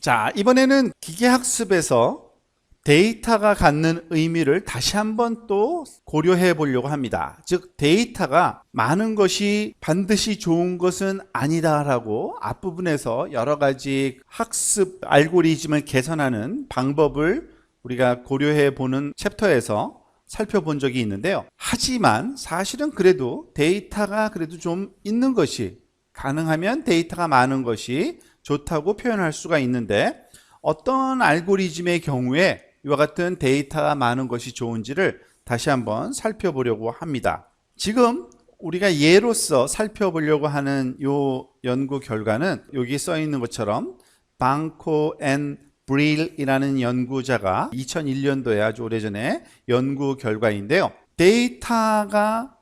자, 이번에는 기계학습에서 데이터가 갖는 의미를 다시 한번 또 고려해 보려고 합니다. 즉, 데이터가 많은 것이 반드시 좋은 것은 아니다라고 앞부분에서 여러 가지 학습 알고리즘을 개선하는 방법을 우리가 고려해 보는 챕터에서 살펴본 적이 있는데요. 하지만 사실은 그래도 데이터가 그래도 좀 있는 것이, 가능하면 데이터가 많은 것이 좋다고 표현할 수가 있는데, 어떤 알고리즘의 경우에 이와 같은 데이터가 많은 것이 좋은지를 다시 한번 살펴보려고 합니다. 지금 우리가 예로서 살펴보려고 하는 이 연구 결과는 여기 써 있는 것처럼 방코 앤 브릴이라는 연구자가 2001년도에 아주 오래전에 연구 결과인데요. 데이터가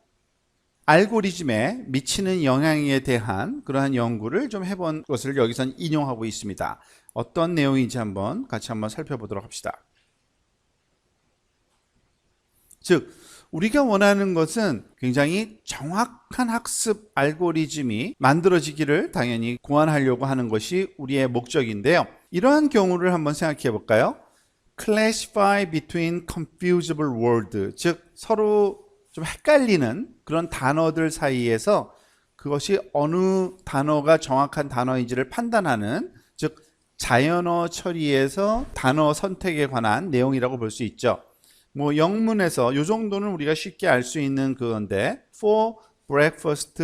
알고리즘에 미치는 영향에 대한 그러한 연구를 좀 해본 것을 여기선 인용하고 있습니다. 어떤 내용인지 같이 한번 살펴보도록 합시다. 즉, 우리가 원하는 것은 굉장히 정확한 학습 알고리즘이 만들어지기를 당연히 고안하려고 하는 것이 우리의 목적인데요. 이러한 경우를 한번 생각해 볼까요? Classify between confusable words, 즉 서로 좀 헷갈리는 그런 단어들 사이에서 그것이 어느 단어가 정확한 단어인지를 판단하는, 즉 자연어 처리에서 단어 선택에 관한 내용이라고 볼 수 있죠. 뭐 영문에서 이 정도는 우리가 쉽게 알 수 있는 그건데, For breakfast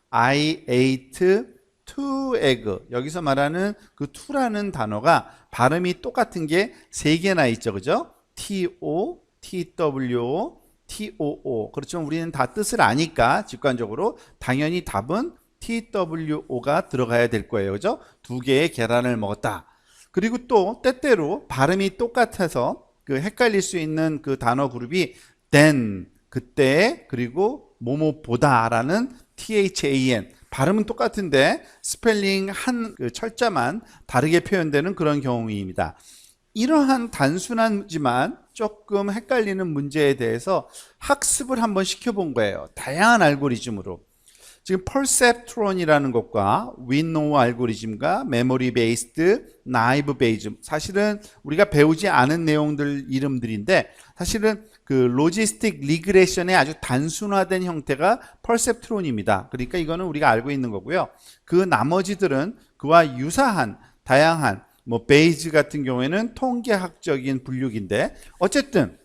I ate 2 egg, 여기서 말하는 그 2라는 단어가 발음이 똑같은 게 3개나 있죠, 그죠? TO, TWO, TOO. 그렇지만 우리는 다 뜻을 아니까 직관적으로 당연히 답은 TWO가 들어가야 될 거예요, 그죠? 2개의 계란을 먹었다. 그리고 또 때때로 발음이 똑같아서 그 헷갈릴 수 있는 그 단어 그룹이 then, 그때, 그리고 뭐뭐보다라는 THAN, 발음은 똑같은데 스펠링 한 그 철자만 다르게 표현되는 그런 경우입니다. 이러한 단순하지만 조금 헷갈리는 문제에 대해서 학습을 한번 시켜본 거예요. 다양한 알고리즘으로. 지금 퍼셉트론이라는 것과 윈노우 알고리즘과 메모리 베이스드, 나이브 베이즈, 사실은 우리가 배우지 않은 내용들 이름들인데, 사실은 그 로지스틱 리그레션의 아주 단순화된 형태가 퍼셉트론입니다. 그러니까 이거는 우리가 알고 있는 거고요. 그 나머지들은 그와 유사한 다양한, 뭐 베이즈 같은 경우에는 통계학적인 분류인데, 어쨌든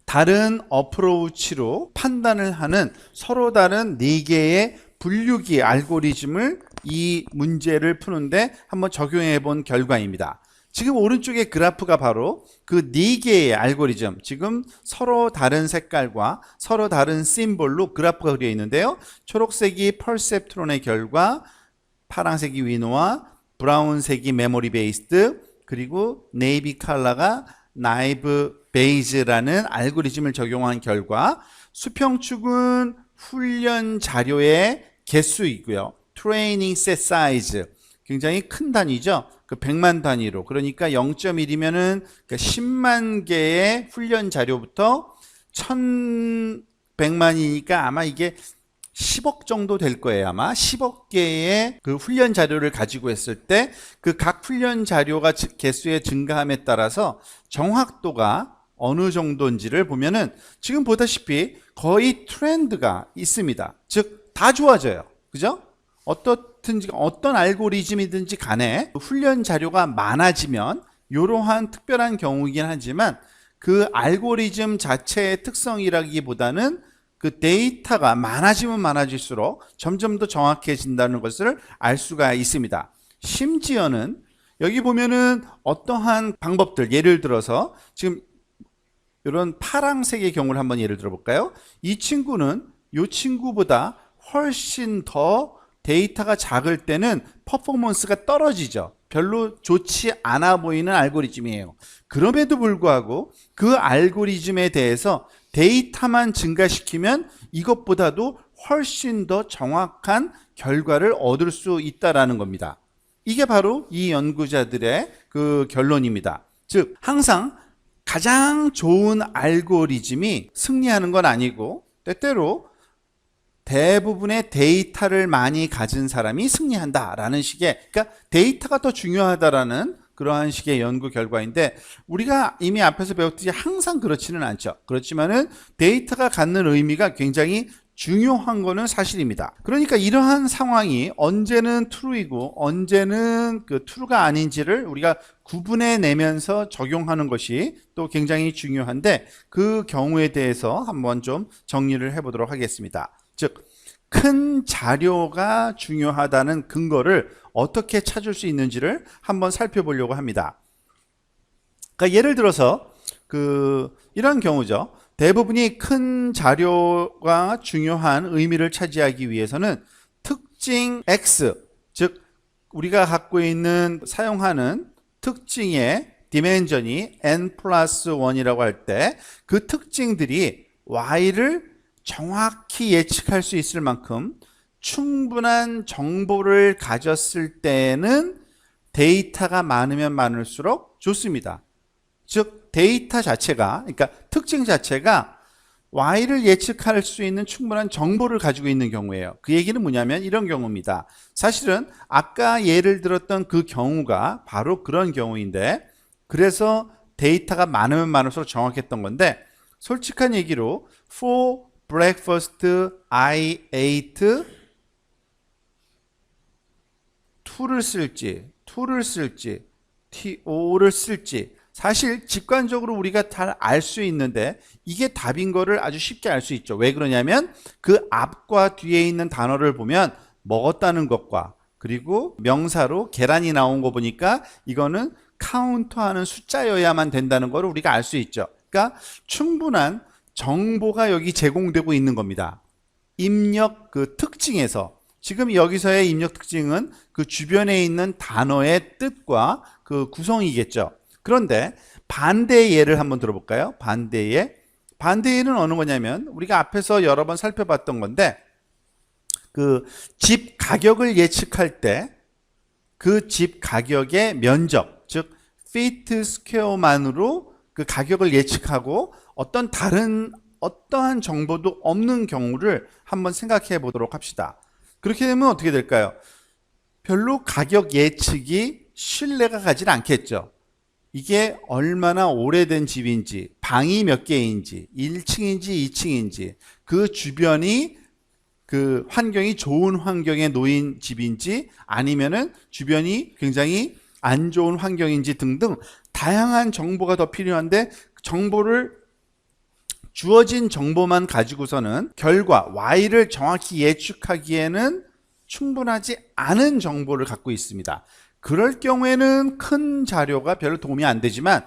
다른 어프로치로 판단을 하는 서로 다른 4개의 분류기 알고리즘을 이 문제를 푸는데 한번 적용해 본 결과입니다. 지금 오른쪽의 그래프가 바로 그 4개의 알고리즘, 지금 서로 다른 색깔과 서로 다른 심볼로 그래프가 그려 있는데요. 초록색이 퍼셉트론의 결과, 파란색이 위노와, 브라운색이 메모리 베이스드, 그리고 네이비 컬러가 나이브 베이즈라는 알고리즘을 적용한 결과, 수평축은 훈련 자료의 개수이고요. 트레이닝 셋 사이즈, 굉장히 큰 단위죠. 그 100만 단위로, 그러니까 0.1이면은 10만 개의 훈련 자료부터 1100만이니까 아마 이게 10억 정도 될 거예요. 아마 10억 개의 그 훈련 자료를 가지고 했을 때 그 각 훈련 자료가 개수의 증가함에 따라서 정확도가 어느 정도인지를 보면은 지금 보다시피 거의 트렌드가 있습니다. 즉 다 좋아져요. 그죠? 어떻든지 어떤 알고리즘이든지 간에 훈련 자료가 많아지면 이러한 특별한 경우이긴 하지만 그 알고리즘 자체의 특성이라기보다는 그 데이터가 많아지면 많아질수록 점점 더 정확해진다는 것을 알 수가 있습니다. 심지어는 여기 보면은 어떠한 방법들, 예를 들어서 지금 이런 파란색의 경우를 한번 예를 들어 볼까요? 이 친구는 이 친구보다 훨씬 더 데이터가 작을 때는 퍼포먼스가 떨어지죠. 별로 좋지 않아 보이는 알고리즘이에요. 그럼에도 불구하고 그 알고리즘에 대해서 데이터만 증가시키면 이것보다도 훨씬 더 정확한 결과를 얻을 수 있다라는 겁니다. 이게 바로 이 연구자들의 그 결론입니다. 즉, 항상 가장 좋은 알고리즘이 승리하는 건 아니고, 때때로 대부분의 데이터를 많이 가진 사람이 승리한다라는 식의, 그러니까 데이터가 더 중요하다라는 그러한 식의 연구 결과인데, 우리가 이미 앞에서 배웠듯이 항상 그렇지는 않죠. 그렇지만은 데이터가 갖는 의미가 굉장히 중요한 거는 사실입니다. 그러니까 이러한 상황이 언제는 true이고 언제는 그 true가 아닌지를 우리가 구분해 내면서 적용하는 것이 또 굉장히 중요한데, 그 경우에 대해서 한번 좀 정리를 해보도록 하겠습니다. 즉, 큰 자료가 중요하다는 근거를 어떻게 찾을 수 있는지를 한번 살펴보려고 합니다. 그러니까 예를 들어서 이런 경우죠. 대부분이 큰 자료가 중요한 의미를 차지하기 위해서는 특징 X, 즉 우리가 갖고 있는 사용하는 특징의 디멘전이 n+1이라고 할 때 그 특징들이 y를 정확히 예측할 수 있을 만큼 충분한 정보를 가졌을 때는 데이터가 많으면 많을수록 좋습니다. 즉 데이터 자체가, 그러니까 특징 자체가 y를 예측할 수 있는 충분한 정보를 가지고 있는 경우예요. 그 얘기는 뭐냐면 이런 경우입니다. 사실은 아까 예를 들었던 그 경우가 바로 그런 경우인데, 그래서 데이터가 많으면 많을수록 정확했던 건데, 솔직한 얘기로 for breakfast I ate 2를 쓸지 to를 쓸지 사실 직관적으로 우리가 잘 알 수 있는데, 이게 답인 거를 아주 쉽게 알 수 있죠. 왜 그러냐면 그 앞과 뒤에 있는 단어를 보면 먹었다는 것과 그리고 명사로 계란이 나온 거 보니까 이거는 카운트하는 숫자여야만 된다는 걸 우리가 알 수 있죠. 그러니까 충분한 정보가 여기 제공되고 있는 겁니다. 입력 그 특징에서, 지금 여기서의 입력 특징은 그 주변에 있는 단어의 뜻과 그 구성이겠죠. 그런데 반대의 예를 한번 들어볼까요? 반대의 예는 어느 거냐면 우리가 앞에서 여러 번 살펴봤던 건데, 그 집 가격을 예측할 때 그 집 가격의 면적, 즉 feet square만으로 그 가격을 예측하고 어떠한 정보도 없는 경우를 한번 생각해 보도록 합시다. 그렇게 되면 어떻게 될까요? 별로 가격 예측이 신뢰가 가진 않겠죠. 이게 얼마나 오래된 집인지, 방이 몇 개인지, 1층인지 2층인지, 그 주변이 그 환경이 좋은 환경에 놓인 집인지 아니면은 주변이 굉장히 안 좋은 환경인지 등등 다양한 정보가 더 필요한데, 주어진 정보만 가지고서는 결과 y를 정확히 예측하기에는 충분하지 않은 정보를 갖고 있습니다. 그럴 경우에는 큰 자료가 별로 도움이 안 되지만,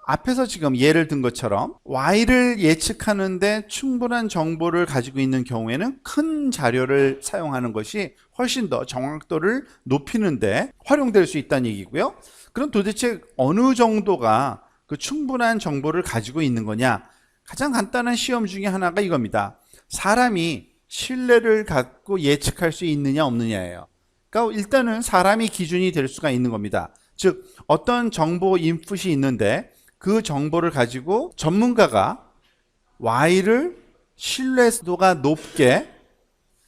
앞에서 지금 예를 든 것처럼 y를 예측하는데 충분한 정보를 가지고 있는 경우에는 큰 자료를 사용하는 것이 훨씬 더 정확도를 높이는데 활용될 수 있다는 얘기고요. 그럼 도대체 어느 정도가 그 충분한 정보를 가지고 있는 거냐? 가장 간단한 시험 중에 하나가 이겁니다. 사람이 신뢰를 갖고 예측할 수 있느냐 없느냐예요. 그러니까 일단은 사람이 기준이 될 수가 있는 겁니다. 즉 어떤 정보 인풋이 있는데 그 정보를 가지고 전문가가 y를 신뢰도가 높게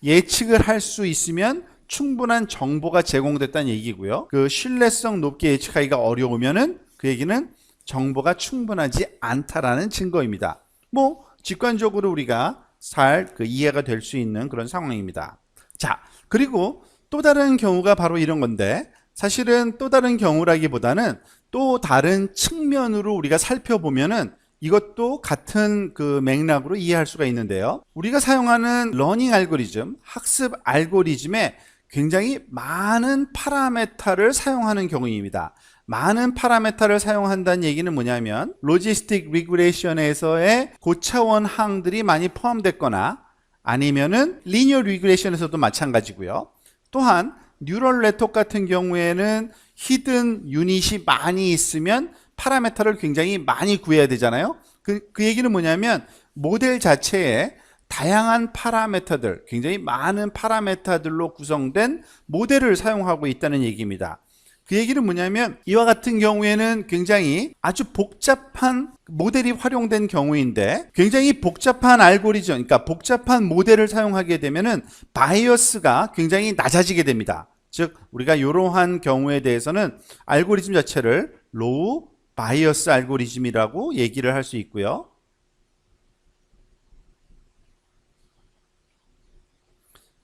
예측을 할 수 있으면 충분한 정보가 제공됐다는 얘기고요. 그 신뢰성 높게 예측하기가 어려우면은 그 얘기는 정보가 충분하지 않다라는 증거입니다. 뭐 직관적으로 우리가 잘 이해가 될 수 있는 그런 상황입니다. 자, 그리고 또 다른 경우가 바로 이런 건데, 사실은 또 다른 경우라기보다는 또 다른 측면으로 우리가 살펴보면은 이것도 같은 그 맥락으로 이해할 수가 있는데요. 우리가 사용하는 러닝 알고리즘, 학습 알고리즘에 굉장히 많은 파라메타를 사용하는 경우입니다. 많은 파라메타를 사용한다는 얘기는 뭐냐면 로지스틱 리그레이션에서의 고차원 항들이 많이 포함됐거나 아니면은 리니어 리그레이션에서도 마찬가지고요. 또한 뉴럴 네트워크 같은 경우에는 히든 유닛이 많이 있으면 파라메타를 굉장히 많이 구해야 되잖아요. 그 얘기는 뭐냐면 모델 자체에 다양한 파라메타들, 굉장히 많은 파라메타들로 구성된 모델을 사용하고 있다는 얘기입니다. 그 얘기는 뭐냐면 이와 같은 경우에는 굉장히 아주 복잡한 모델이 활용된 경우인데 굉장히 복잡한 알고리즘, 그러니까 복잡한 모델을 사용하게 되면은 바이어스가 굉장히 낮아지게 됩니다. 즉 우리가 이러한 경우에 대해서는 알고리즘 자체를 로우 바이어스 알고리즘이라고 얘기를 할 수 있고요.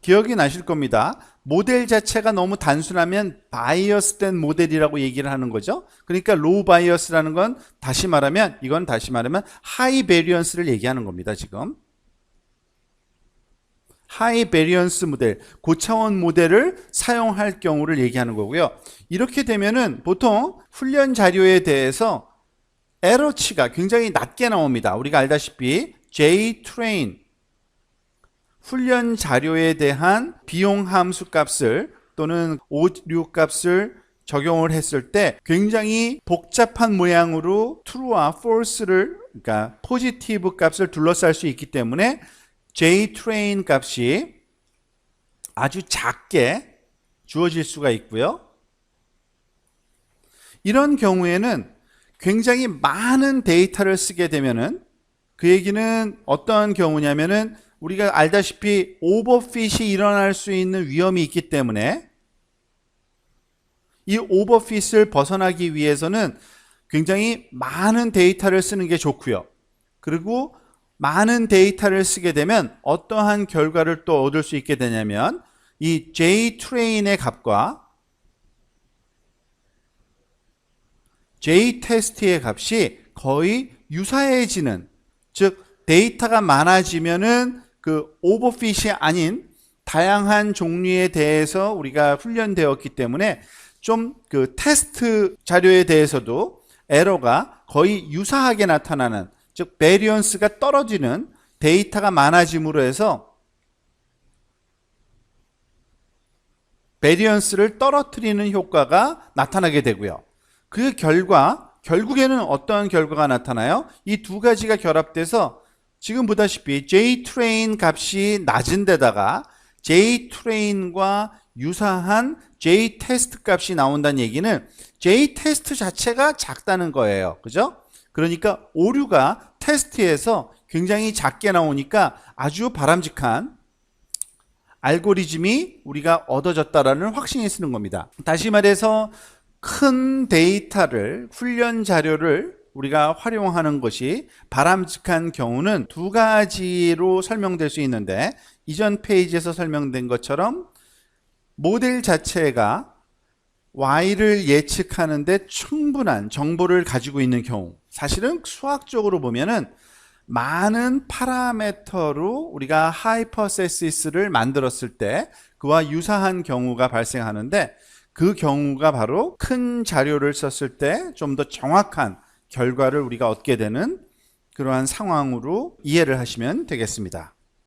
기억이 나실 겁니다. 모델 자체가 너무 단순하면 바이어스된 모델이라고 얘기를 하는 거죠. 그러니까 로우 바이어스라는 건 다시 말하면 하이 베리언스를 얘기하는 겁니다. 지금 하이 베리언스 모델, 고차원 모델을 사용할 경우를 얘기하는 거고요. 이렇게 되면은 보통 훈련 자료에 대해서 에러치가 굉장히 낮게 나옵니다. 우리가 알다시피 JTrain 훈련 자료에 대한 비용 함수 값을 또는 오류 값을 적용을 했을 때 굉장히 복잡한 모양으로 true와 false를, 그러니까 포지티브 값을 둘러쌀 수 있기 때문에 JTrain 값이 아주 작게 주어질 수가 있고요. 이런 경우에는 굉장히 많은 데이터를 쓰게 되면은 그 얘기는 어떤 경우냐면은 우리가 알다시피 오버핏이 일어날 수 있는 위험이 있기 때문에 이 오버핏을 벗어나기 위해서는 굉장히 많은 데이터를 쓰는 게 좋고요. 그리고 많은 데이터를 쓰게 되면 어떠한 결과를 또 얻을 수 있게 되냐면 이 JTrain의 값과 JTest의 값이 거의 유사해지는, 즉 데이터가 많아지면은 그 오버핏이 아닌 다양한 종류에 대해서 우리가 훈련되었기 때문에 좀 그 테스트 자료에 대해서도 에러가 거의 유사하게 나타나는, 즉 베리언스가 떨어지는 데이터가 많아짐으로 해서 베리언스를 떨어뜨리는 효과가 나타나게 되고요. 그 결과 결국에는 어떠한 결과가 나타나요? 이 두 가지가 결합돼서 지금 보다시피 JTrain 값이 낮은 데다가 JTrain과 유사한 JTest 값이 나온다는 얘기는 JTest 자체가 작다는 거예요. 그죠? 그러니까 오류가 테스트에서 굉장히 작게 나오니까 아주 바람직한 알고리즘이 우리가 얻어졌다라는 확신이 쓰는 겁니다. 다시 말해서 큰 데이터를, 훈련 자료를 우리가 활용하는 것이 바람직한 경우는 두 가지로 설명될 수 있는데, 이전 페이지에서 설명된 것처럼 모델 자체가 Y를 예측하는데 충분한 정보를 가지고 있는 경우, 사실은 수학적으로 보면은 많은 파라미터로 우리가 하이퍼세시스를 만들었을 때 그와 유사한 경우가 발생하는데, 그 경우가 바로 큰 자료를 썼을 때 좀 더 정확한 결과를 우리가 얻게 되는 그러한 상황으로 이해를 하시면 되겠습니다.